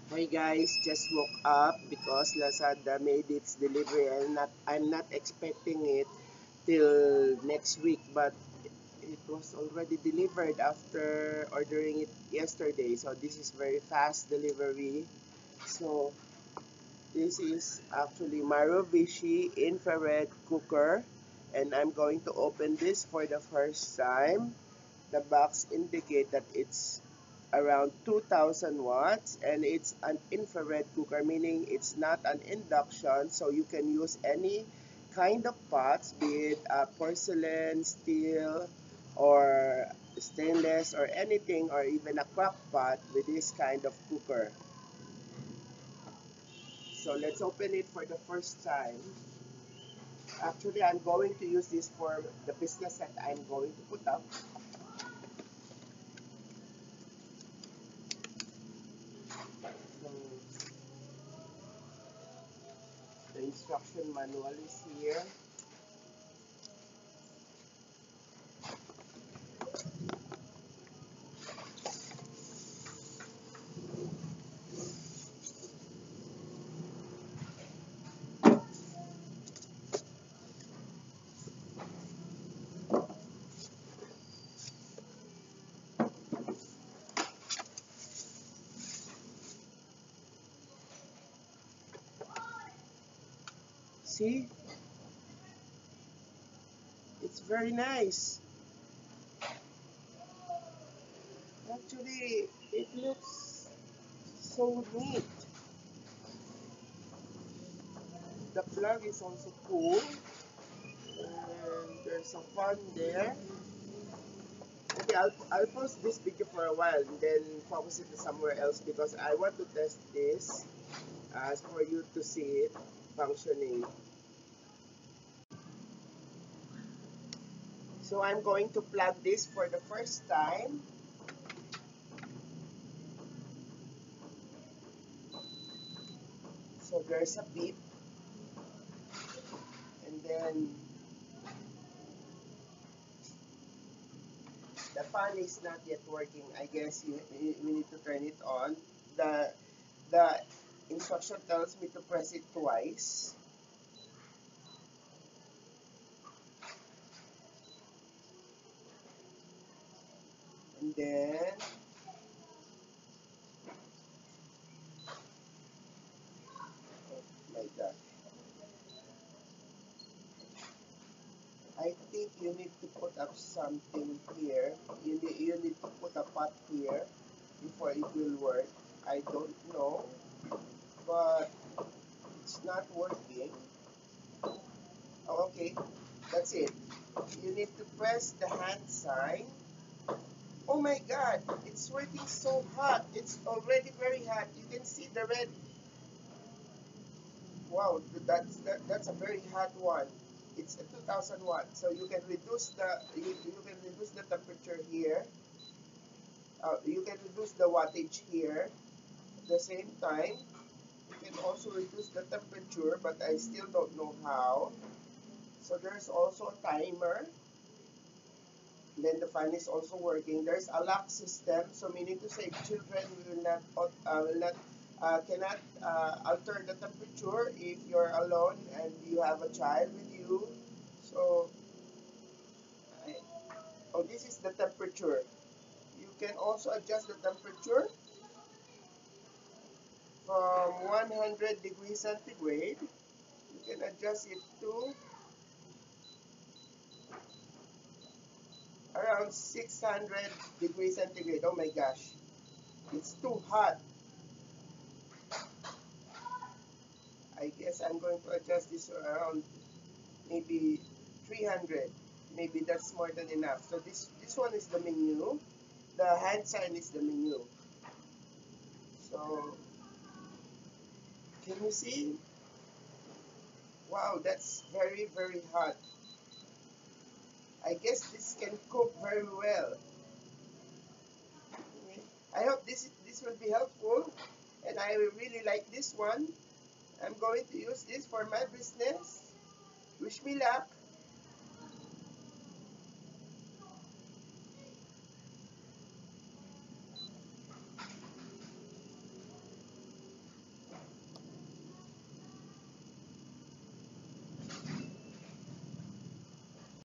Hi guys, just woke up because Lazada made its delivery and I'm not expecting it till next week, but it was already delivered after ordering it yesterday. So this is very fast delivery. So this is actually Maruvishi infrared cooker, and I'm going to open this for the first time. The box indicate that it's around 2000 watts and it's an infrared cooker, meaning it's not an induction, so you can use any kind of pots, be it porcelain, steel, or stainless, or anything, or even a crock pot with this kind of cooker. So let's open it for the first time. Actually, I'm going to use this for the business that I'm going to put up. So the instruction manual is here. See, it's very nice. Actually, it looks so neat. The plug is also cool, and there's a fan there. Okay, I'll pause this video for a while and then focus it somewhere else because I want to test this as for you to see it functioning. So I'm going to plug this for the first time. So there's a beep, and then the fan is not yet working. I guess we need to turn it on. The the instruction tells me to press it twice. And then oh my god. I think you need to put up something here. You need to put a pot here before it will work. I don't know, but it's not working. Oh, okay, that's it. You need to press the hand sign. Oh my god, it's working so hot. It's already very hot. You can see the red. Wow, that's a very hot one. It's a 2000 watt, so you can reduce the temperature here. You can reduce the wattage here. At the same time, you can also reduce the temperature, but I still don't know how. So there's also a timer. Then the fan is also working. There's a lock system, so meaning to say children will not cannot alter the temperature if you're alone and you have a child with you. So, I, oh, this is the temperature. You can also adjust the temperature from 100 degrees centigrade. You can adjust it to around 600 degrees centigrade. Oh my gosh, it's too hot. I guess I'm going to adjust this around maybe 300. Maybe that's more than enough. So this one is the menu. The hand sign is the menu. So can you see? Wow, that's very hot. I guess this can cook very well. Okay. I hope this will be helpful, and I really like this one. I'm going to use this for my business. Wish me luck.